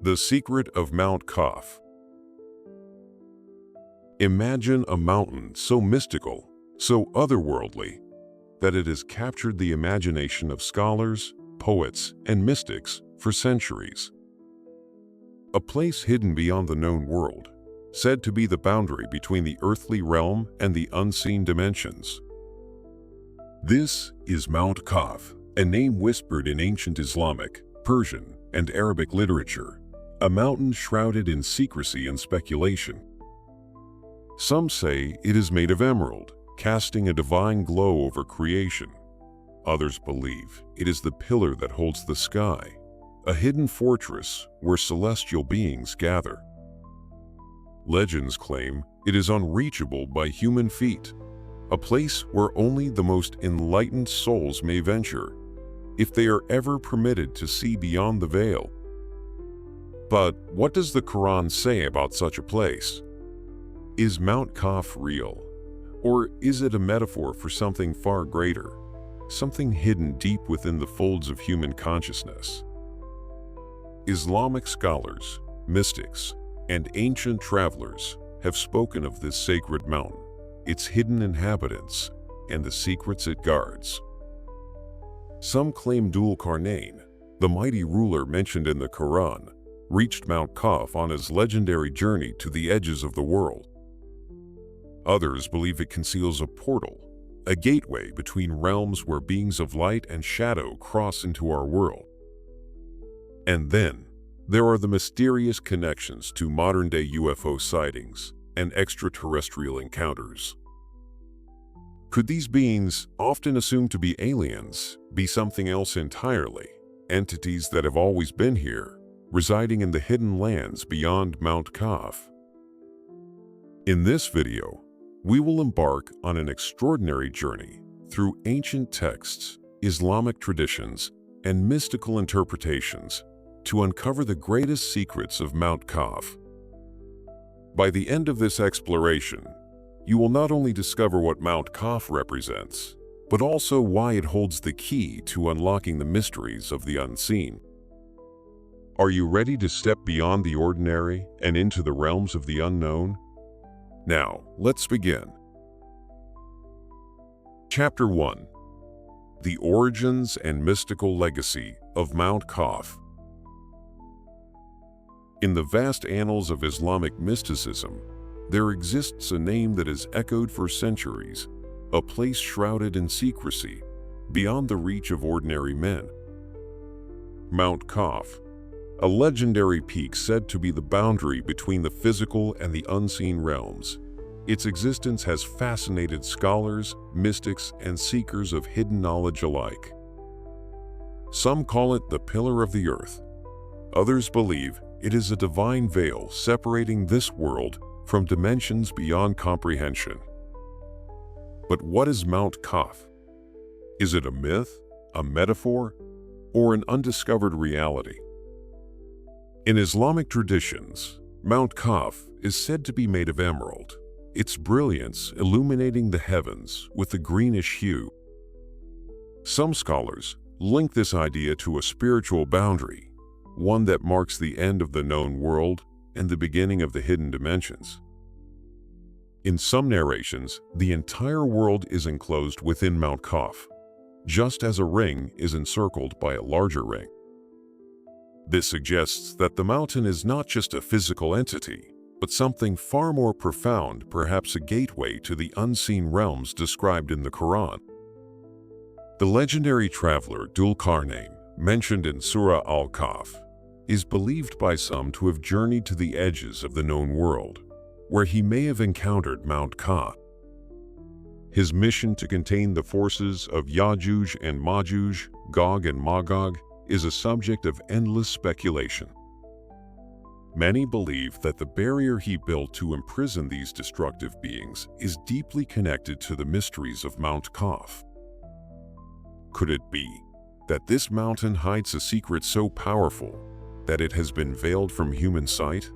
The Secret of Mount Qaf. Imagine a mountain so mystical, so otherworldly, that it has captured the imagination of scholars, poets, and mystics for centuries. A place hidden beyond the known world, said to be the boundary between the earthly realm and the unseen dimensions. This is Mount Qaf, a name whispered in ancient Islamic, Persian, and Arabic literature, a mountain shrouded in secrecy and speculation. Some say it is made of emerald, casting a divine glow over creation. Others believe it is the pillar that holds the sky, a hidden fortress where celestial beings gather. Legends claim it is unreachable by human feet, a place where only the most enlightened souls may venture, if they are ever permitted to see beyond the veil. But what does the Quran say about such a place? Is Mount Qaf real? Or is it a metaphor for something far greater, something hidden deep within the folds of human consciousness? Islamic scholars, mystics, and ancient travelers have spoken of this sacred mountain, its hidden inhabitants, and the secrets it guards. Some claim Dhul Qarnayn, the mighty ruler mentioned in the Quran, reached Mount Qaf on his legendary journey to the edges of the world. Others believe it conceals a portal, a gateway between realms where beings of light and shadow cross into our world. And then, there are the mysterious connections to modern-day UFO sightings and extraterrestrial encounters. Could these beings, often assumed to be aliens, be something else entirely, entities that have always been here, residing in the hidden lands beyond Mount Qaf? In this video, we will embark on an extraordinary journey through ancient texts, Islamic traditions, and mystical interpretations to uncover the greatest secrets of Mount Qaf. By the end of this exploration, you will not only discover what Mount Qaf represents, but also why it holds the key to unlocking the mysteries of the unseen. Are you ready to step beyond the ordinary and into the realms of the unknown? Now, let's begin. Chapter 1. The Origins and Mystical Legacy of Mount Qaf. In the vast annals of Islamic mysticism, there exists a name that has echoed for centuries, a place shrouded in secrecy, beyond the reach of ordinary men. Mount Qaf, a legendary peak said to be the boundary between the physical and the unseen realms. Its existence has fascinated scholars, mystics, and seekers of hidden knowledge alike. Some call it the pillar of the earth. Others believe it is a divine veil separating this world from dimensions beyond comprehension. But what is Mount Qaf? Is it a myth, a metaphor, or an undiscovered reality? In Islamic traditions, Mount Qaf is said to be made of emerald, its brilliance illuminating the heavens with a greenish hue. Some scholars link this idea to a spiritual boundary, one that marks the end of the known world and the beginning of the hidden dimensions. In some narrations, the entire world is enclosed within Mount Qaf, just as a ring is encircled by a larger ring. This suggests that the mountain is not just a physical entity, but something far more profound, perhaps a gateway to the unseen realms described in the Quran. The legendary traveler Dhul Qarnayn, mentioned in Surah Al-Kahf, is believed by some to have journeyed to the edges of the known world, where he may have encountered Mount Qaf. His mission to contain the forces of Ya'juj and Ma'juj, Gog and Magog, is a subject of endless speculation. Many believe that the barrier he built to imprison these destructive beings is deeply connected to the mysteries of Mount Qaf. Could it be that this mountain hides a secret so powerful that it has been veiled from human sight?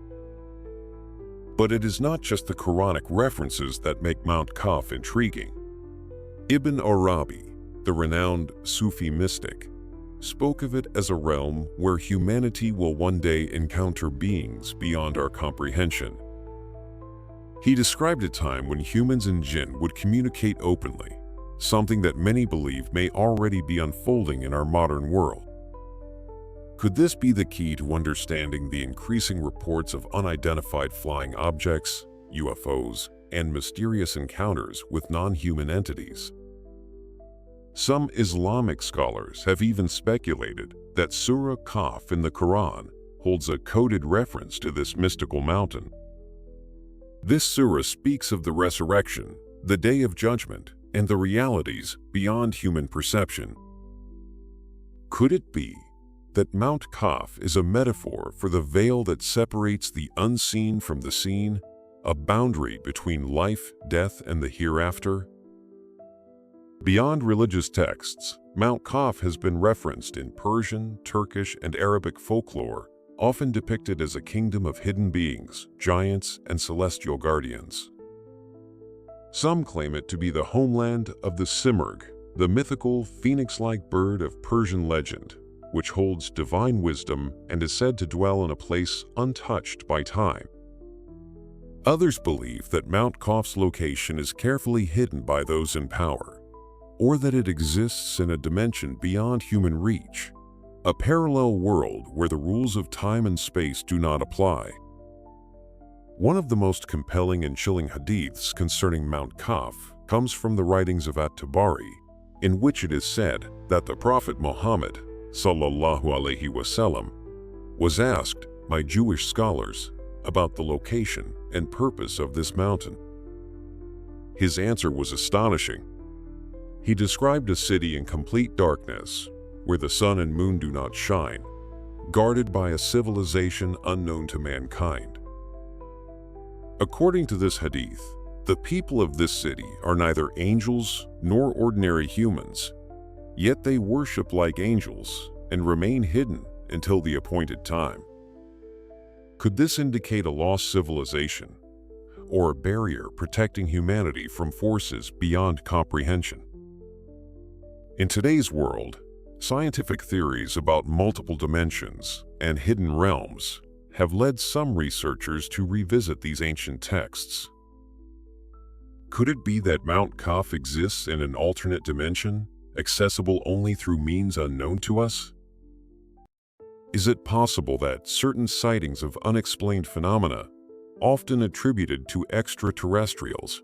But it is not just the Quranic references that make Mount Qaf intriguing. Ibn Arabi, the renowned Sufi mystic, spoke of it as a realm where humanity will one day encounter beings beyond our comprehension. He described a time when humans and jinn would communicate openly, something that many believe may already be unfolding in our modern world. Could this be the key to understanding the increasing reports of unidentified flying objects, UFOs, and mysterious encounters with non-human entities? Some Islamic scholars have even speculated that Surah Qaf in the Quran holds a coded reference to this mystical mountain. This surah speaks of the resurrection, the day of judgment, and the realities beyond human perception. Could it be that Mount Qaf is a metaphor for the veil that separates the unseen from the seen, a boundary between life, death, and the hereafter? Beyond religious texts, Mount Qaf has been referenced in Persian, Turkish, and Arabic folklore, often depicted as a kingdom of hidden beings, giants, and celestial guardians. Some claim it to be the homeland of the Simurgh, the mythical phoenix-like bird of Persian legend, which holds divine wisdom and is said to dwell in a place untouched by time. Others believe that Mount Qaf's location is carefully hidden by those in power, or that it exists in a dimension beyond human reach, a parallel world where the rules of time and space do not apply. One of the most compelling and chilling hadiths concerning Mount Qaf comes from the writings of At-Tabari, in which it is said that the Prophet Muhammad sallallahu alaihi wasallam was asked by Jewish scholars about the location and purpose of this mountain. His answer was astonishing. He described a city in complete darkness, where the sun and moon do not shine, guarded by a civilization unknown to mankind. According to this hadith, the people of this city are neither angels nor ordinary humans, yet they worship like angels and remain hidden until the appointed time. Could this indicate a lost civilization, or a barrier protecting humanity from forces beyond comprehension? In today's world, scientific theories about multiple dimensions and hidden realms have led some researchers to revisit these ancient texts. Could it be that Mount Qaf exists in an alternate dimension, accessible only through means unknown to us? Is it possible that certain sightings of unexplained phenomena, often attributed to extraterrestrials,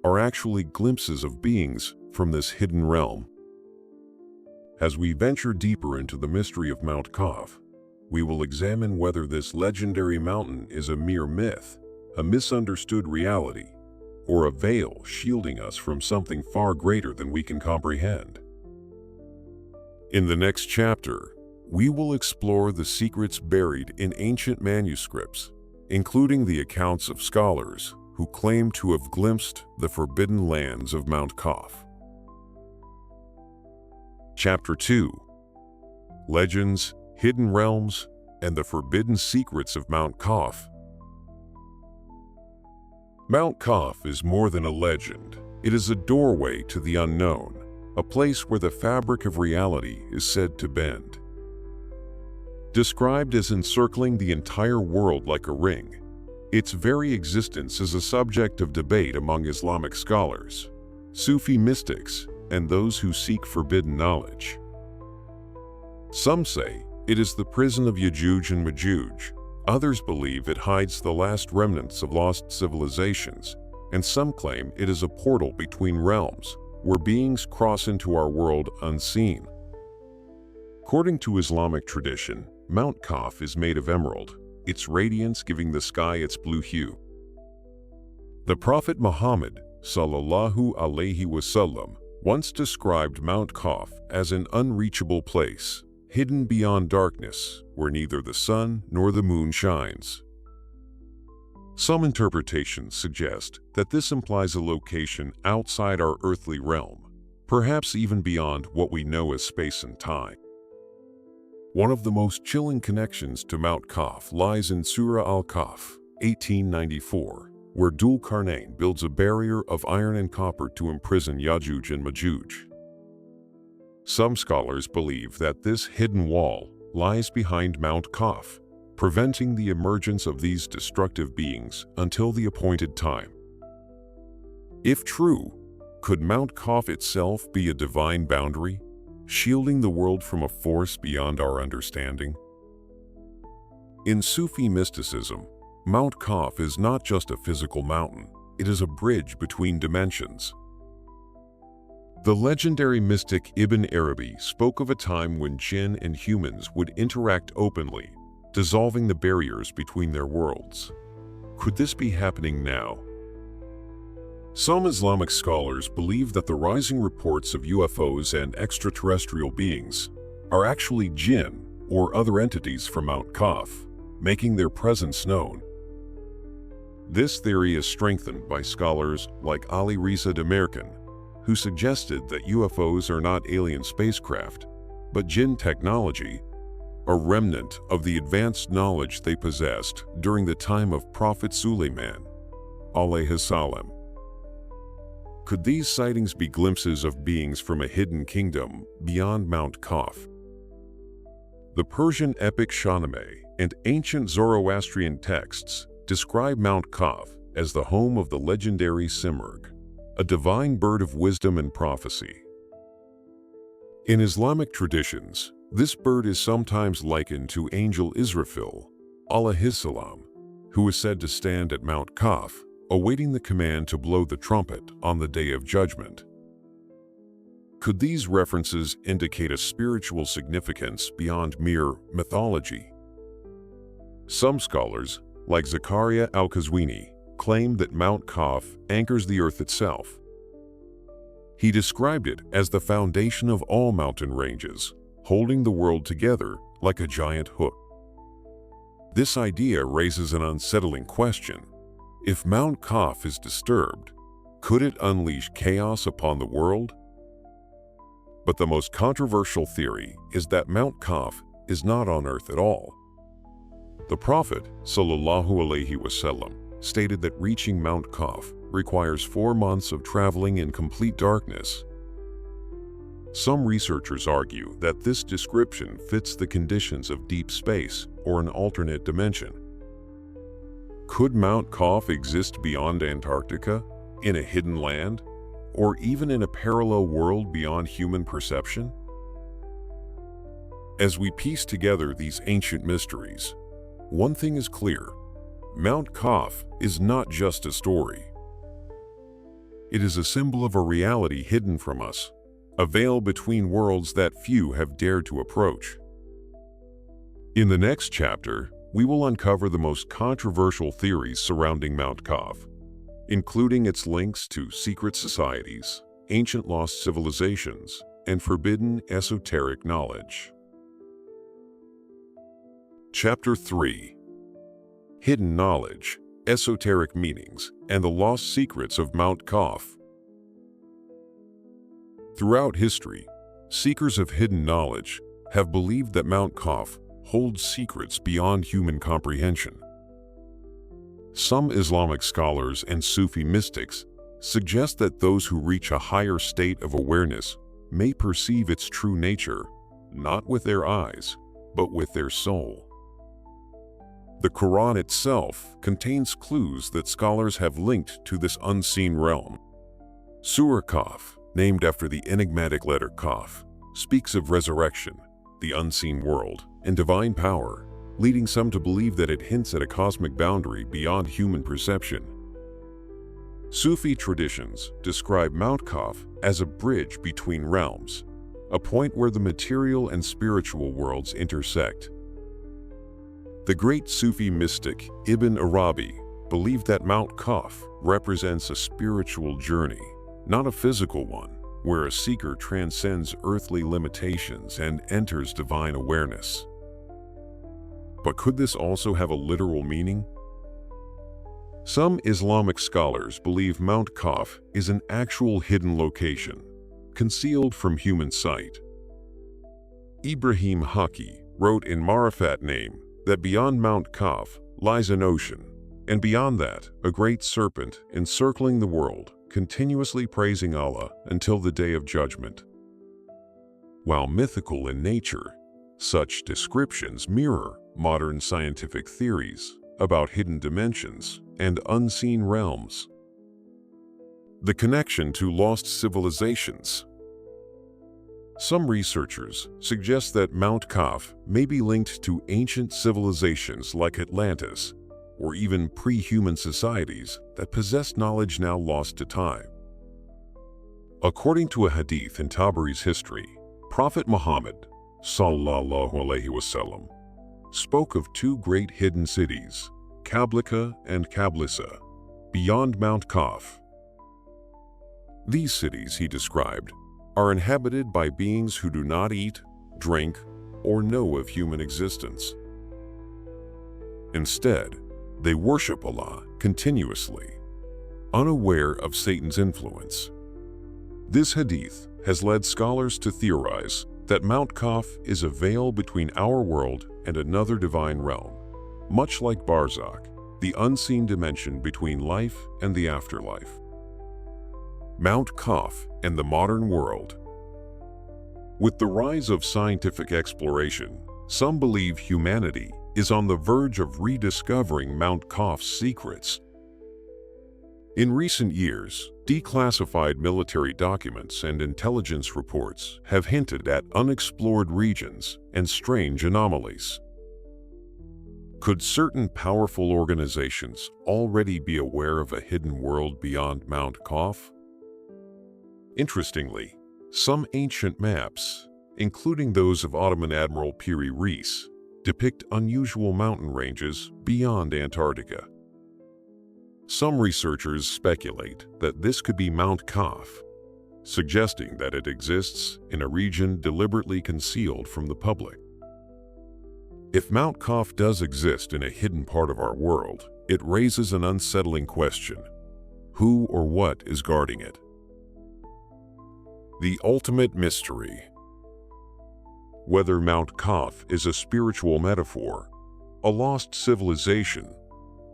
are actually glimpses of beings from this hidden realm? As we venture deeper into the mystery of Mount Qaf, we will examine whether this legendary mountain is a mere myth, a misunderstood reality, or a veil shielding us from something far greater than we can comprehend. In the next chapter, we will explore the secrets buried in ancient manuscripts, including the accounts of scholars who claim to have glimpsed the forbidden lands of Mount Qaf. Chapter 2: Legends, Hidden Realms, and the Forbidden Secrets of Mount Qaf. Mount Qaf is more than a legend. It is a doorway to the unknown, a place where the fabric of reality is said to bend. Described as encircling the entire world like a ring, its very existence is a subject of debate among Islamic scholars, Sufi mystics, and those who seek forbidden knowledge. Some say it is the prison of Ya'juj and Ma'juj. Others believe it hides the last remnants of lost civilizations, and some claim it is a portal between realms, where beings cross into our world unseen. According to Islamic tradition, Mount Qaf is made of emerald, its radiance giving the sky its blue hue. The Prophet Muhammad sallallahu alaihi wasallam once described Mount Qaf as an unreachable place, hidden beyond darkness, where neither the sun nor the moon shines. Some interpretations suggest that this implies a location outside our earthly realm, perhaps even beyond what we know as space and time. One of the most chilling connections to Mount Qaf lies in Surah Al-Qaf, 1894, where Dhul-Qarnayn builds a barrier of iron and copper to imprison Ya'juj and Ma'juj. Some scholars believe that this hidden wall lies behind Mount Qaf, preventing the emergence of these destructive beings until the appointed time. If true, could Mount Qaf itself be a divine boundary, shielding the world from a force beyond our understanding? In Sufi mysticism, Mount Qaf is not just a physical mountain, it is a bridge between dimensions. The legendary mystic Ibn Arabi spoke of a time when jinn and humans would interact openly, dissolving the barriers between their worlds. Could this be happening now? Some Islamic scholars believe that the rising reports of UFOs and extraterrestrial beings are actually jinn or other entities from Mount Qaf, making their presence known. This theory is strengthened by scholars like Ali Riza Demirkan, who suggested that UFOs are not alien spacecraft, but jinn technology, a remnant of the advanced knowledge they possessed during the time of Prophet Sulaiman, alayhi salam. Could these sightings be glimpses of beings from a hidden kingdom beyond Mount Qaf? The Persian epic Shahnameh and ancient Zoroastrian texts describe Mount Qaf as the home of the legendary Simurgh, a divine bird of wisdom and prophecy. In Islamic traditions, this bird is sometimes likened to Angel Israfil, alayhi salam, who is said to stand at Mount Qaf, awaiting the command to blow the trumpet on the Day of Judgment. Could these references indicate a spiritual significance beyond mere mythology? Some scholars, like Zakaria al-Qazwini, claim that Mount Qaf anchors the earth itself. He described it as the foundation of all mountain ranges, holding the world together like a giant hook. This idea raises an unsettling question. If Mount Qaf is disturbed, could it unleash chaos upon the world? But the most controversial theory is that Mount Qaf is not on earth at all. The Prophet, sallallahu alaihi wasallam, stated that reaching Mount Qaf requires 4 months of traveling in complete darkness. Some researchers argue that this description fits the conditions of deep space or an alternate dimension. Could Mount Qaf exist beyond Antarctica, in a hidden land, or even in a parallel world beyond human perception? As we piece together these ancient mysteries, one thing is clear: Mount Qaf is not just a story. It is a symbol of a reality hidden from us, a veil between worlds that few have dared to approach. In the next chapter, we will uncover the most controversial theories surrounding Mount Qaf, including its links to secret societies, ancient lost civilizations, and forbidden esoteric knowledge. Chapter 3: Hidden Knowledge, Esoteric Meanings, and the Lost Secrets of Mount Qaf. Throughout history, seekers of hidden knowledge have believed that Mount Qaf holds secrets beyond human comprehension. Some Islamic scholars and Sufi mystics suggest that those who reach a higher state of awareness may perceive its true nature, not with their eyes, but with their soul. The Quran itself contains clues that scholars have linked to this unseen realm. Surah Qaf, named after the enigmatic letter Qaf, speaks of resurrection, the unseen world, and divine power, leading some to believe that it hints at a cosmic boundary beyond human perception. Sufi traditions describe Mount Qaf as a bridge between realms, a point where the material and spiritual worlds intersect. The great Sufi mystic Ibn Arabi believed that Mount Qaf represents a spiritual journey, not a physical one, where a seeker transcends earthly limitations and enters divine awareness. But could this also have a literal meaning? Some Islamic scholars believe Mount Qaf is an actual hidden location, concealed from human sight. Ibrahim Haki wrote in Marifat Name that beyond Mount Qaf lies an ocean, and beyond that, a great serpent encircling the world, continuously praising Allah until the Day of Judgment. While mythical in nature, such descriptions mirror modern scientific theories about hidden dimensions and unseen realms. The connection to lost civilizations. Some researchers suggest that Mount Qaf may be linked to ancient civilizations like Atlantis, or even pre-human societies that possess knowledge now lost to time. According to a hadith in Tabari's history, Prophet Muhammad sallallahu alaihi wasallam spoke of two great hidden cities, Qablika and Qablisa, beyond Mount Qaf. These cities, he described, are inhabited by beings who do not eat, drink, or know of human existence. Instead, they worship Allah continuously, unaware of Satan's influence. This hadith has led scholars to theorize that Mount Qaf is a veil between our world and another divine realm, much like Barzakh, the unseen dimension between life and the afterlife. Mount Qaf and the modern world. With the rise of scientific exploration, some believe humanity is on the verge of rediscovering Mount Qaf's secrets. In recent years, declassified military documents and intelligence reports have hinted at unexplored regions and strange anomalies. Could certain powerful organizations already be aware of a hidden world beyond Mount Qaf? Interestingly, some ancient maps, including those of Ottoman Admiral Piri Reis, depict unusual mountain ranges beyond Antarctica. Some researchers speculate that this could be Mount Qaf, suggesting that it exists in a region deliberately concealed from the public. If Mount Qaf does exist in a hidden part of our world, it raises an unsettling question: who or what is guarding it? The ultimate mystery. Whether Mount Qaf is a spiritual metaphor, a lost civilization,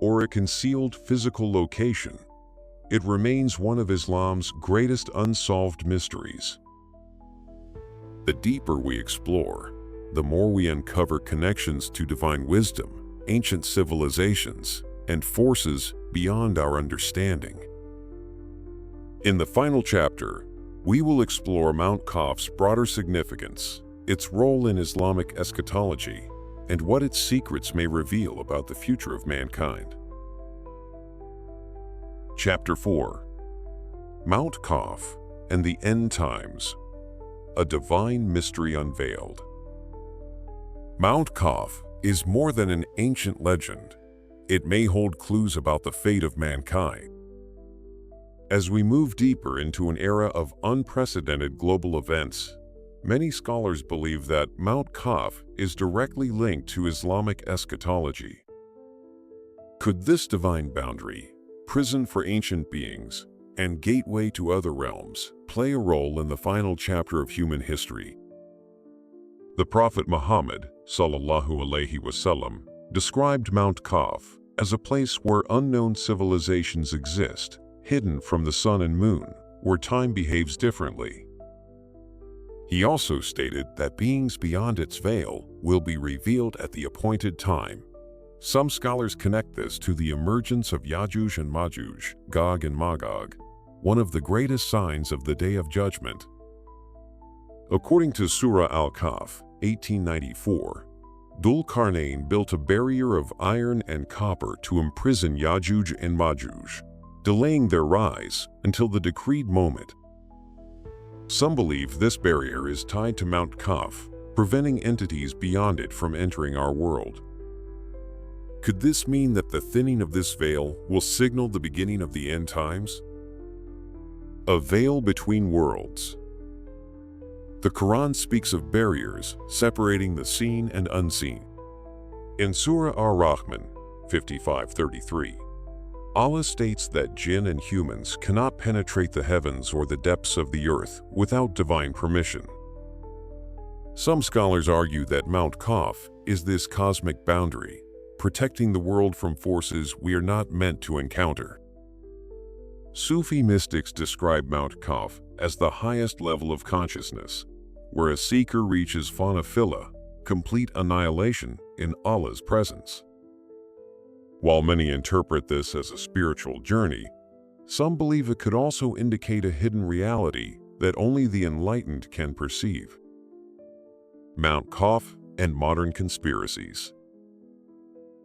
or a concealed physical location, it remains one of Islam's greatest unsolved mysteries. The deeper we explore, the more we uncover connections to divine wisdom, ancient civilizations, and forces beyond our understanding. In the final chapter, we will explore Mount Qaf's broader significance, its role in Islamic eschatology, and what its secrets may reveal about the future of mankind. Chapter 4. Mount Qaf and the End Times. A Divine Mystery Unveiled. Mount Qaf is more than an ancient legend. It may hold clues about the fate of mankind. As we move deeper into an era of unprecedented global events, many scholars believe that Mount Qaf is directly linked to Islamic eschatology. Could this divine boundary, prison for ancient beings, and gateway to other realms, play a role in the final chapter of human history? The Prophet Muhammad sallallahu alaihi wasallam described Mount Qaf as a place where unknown civilizations exist, hidden from the sun and moon, where time behaves differently. He also stated that beings beyond its veil will be revealed at the appointed time. Some scholars connect this to the emergence of Ya'juj and Ma'juj, Gog and Magog, one of the greatest signs of the Day of Judgment. According to Surah Al-Kahf, 1894, Dhul-Qarnayn built a barrier of iron and copper to imprison Ya'juj and Ma'juj, delaying their rise until the decreed moment. Some believe this barrier is tied to Mount Qaf, preventing entities beyond it from entering our world. Could this mean that the thinning of this veil will signal the beginning of the end times? A veil between worlds. The Quran speaks of barriers separating the seen and unseen. In Surah Ar-Rahman 55:33, Allah states that jinn and humans cannot penetrate the heavens or the depths of the earth without divine permission. Some scholars argue that Mount Qaf is this cosmic boundary, protecting the world from forces we are not meant to encounter. Sufi mystics describe Mount Qaf as the highest level of consciousness, where a seeker reaches Fanafillah, complete annihilation in Allah's presence. While many interpret this as a spiritual journey, some believe it could also indicate a hidden reality that only the enlightened can perceive. Mount Qaf and modern conspiracies.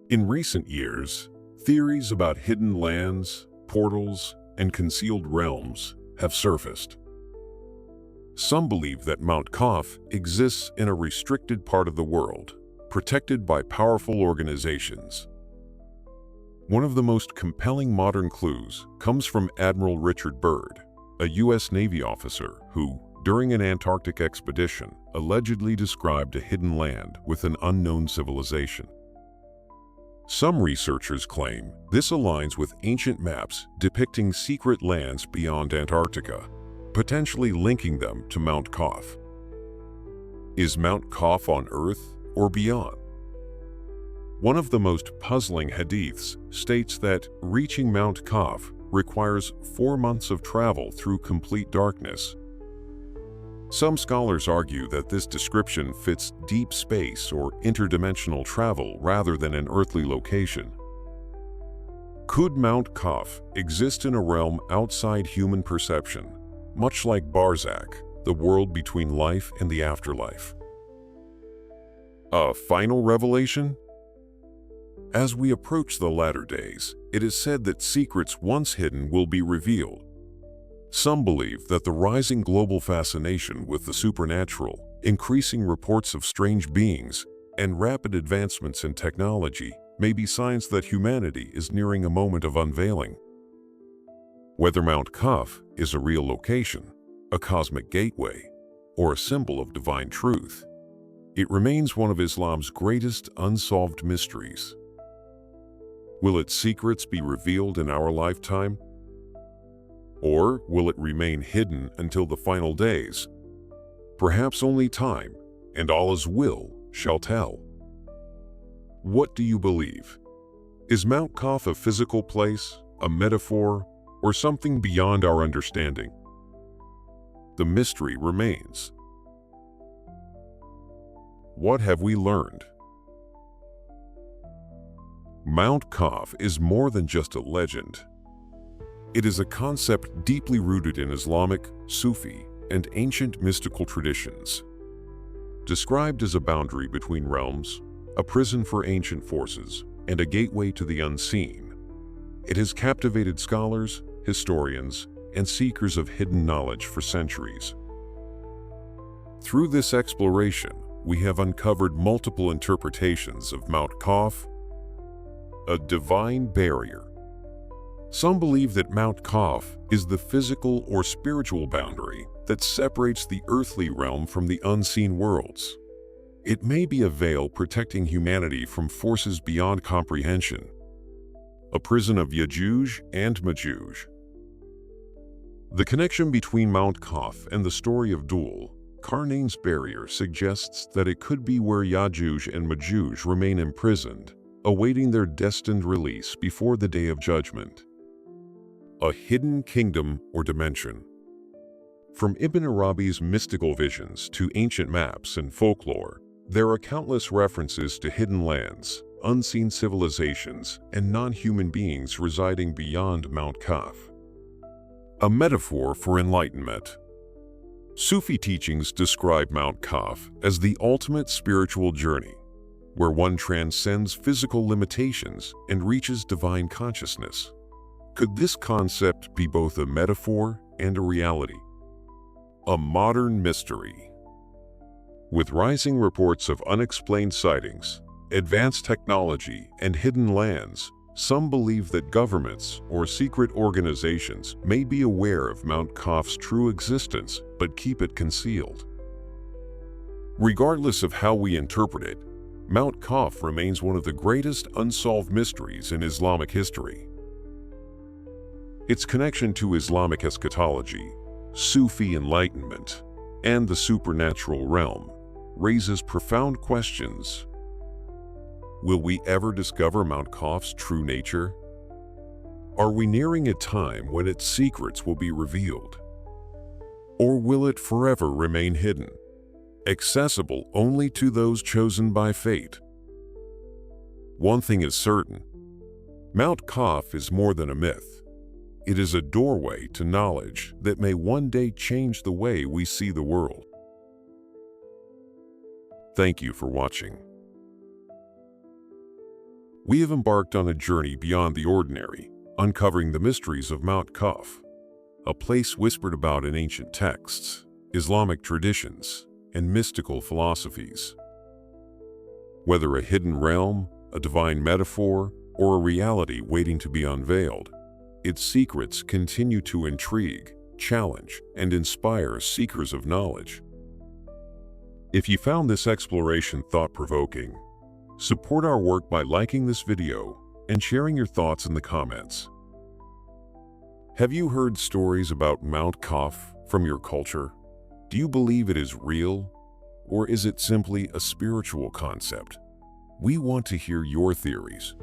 In recent years, theories about hidden lands, portals, and concealed realms have surfaced. Some believe that Mount Qaf exists in a restricted part of the world, protected by powerful organizations. One of the most compelling modern clues comes from Admiral Richard Byrd, a U.S. Navy officer who, during an Antarctic expedition, allegedly described a hidden land with an unknown civilization. Some researchers claim this aligns with ancient maps depicting secret lands beyond Antarctica, potentially linking them to Mount Qaf. Is Mount Qaf on Earth or beyond? One of the most puzzling hadiths states that reaching Mount Qaf requires 4 months of travel through complete darkness. Some scholars argue that this description fits deep space or interdimensional travel rather than an earthly location. Could Mount Qaf exist in a realm outside human perception, much like Barzakh, the world between life and the afterlife? A final revelation? As we approach the latter days, it is said that secrets once hidden will be revealed. Some believe that the rising global fascination with the supernatural, increasing reports of strange beings, and rapid advancements in technology may be signs that humanity is nearing a moment of unveiling. Whether Mount Qaf is a real location, a cosmic gateway, or a symbol of divine truth, it remains one of Islam's greatest unsolved mysteries. Will its secrets be revealed in our lifetime? Or will it remain hidden until the final days? Perhaps only time and Allah's will shall tell. What do you believe? Is Mount Qaf a physical place, a metaphor, or something beyond our understanding? The mystery remains. What have we learned? Mount Qaf is more than just a legend. It is a concept deeply rooted in Islamic, Sufi, and ancient mystical traditions. Described as a boundary between realms, a prison for ancient forces, and a gateway to the unseen, it has captivated scholars, historians, and seekers of hidden knowledge for centuries. Through this exploration, we have uncovered multiple interpretations of Mount Qaf, a divine barrier. Some believe that Mount Qaf is the physical or spiritual boundary that separates the earthly realm from the unseen worlds. It may be a veil protecting humanity from forces beyond comprehension, a prison of Ya'juj and Ma'juj. The connection between Mount Qaf and the story of Dhul Qarnayn's barrier suggests that it could be where Ya'juj and Ma'juj remain imprisoned, awaiting their destined release before the Day of Judgment. A hidden kingdom or dimension. From Ibn Arabi's mystical visions to ancient maps and folklore, there are countless references to hidden lands, unseen civilizations, and non-human beings residing beyond Mount Qaf. A metaphor for enlightenment. Sufi teachings describe Mount Qaf as the ultimate spiritual journey, where one transcends physical limitations and reaches divine consciousness. Could this concept be both a metaphor and a reality? A modern mystery. With rising reports of unexplained sightings, advanced technology, and hidden lands, some believe that governments or secret organizations may be aware of Mount Qaf's true existence but keep it concealed. Regardless of how we interpret it, Mount Qaf remains one of the greatest unsolved mysteries in Islamic history. Its connection to Islamic eschatology, Sufi enlightenment, and the supernatural realm raises profound questions. Will we ever discover Mount Qaf's true nature? Are we nearing a time when its secrets will be revealed? Or will it forever remain hidden? accessible only to those chosen by fate. One thing is certain: Mount Qaf is more than a myth. It is a doorway to knowledge that may one day change the way we see the world. Thank you for watching. We have embarked on a journey beyond the ordinary, uncovering the mysteries of Mount Qaf, a place whispered about in ancient texts, Islamic traditions, and mystical philosophies. Whether a hidden realm, a divine metaphor, or a reality waiting to be unveiled, its secrets continue to intrigue, challenge, and inspire seekers of knowledge. If you found this exploration thought-provoking, support our work by liking this video and sharing your thoughts in the comments. Have you heard stories about Mount Qaf from your culture? Do you believe it is real, or is it simply a spiritual concept? We want to hear your theories.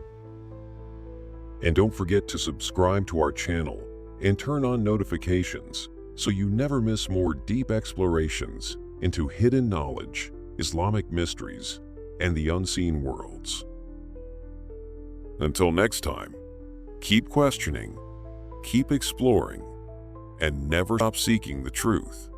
And don't forget to subscribe to our channel and turn on notifications so you never miss more deep explorations into hidden knowledge, Islamic mysteries, and the unseen worlds. Until next time, keep questioning, keep exploring, and never stop seeking the truth.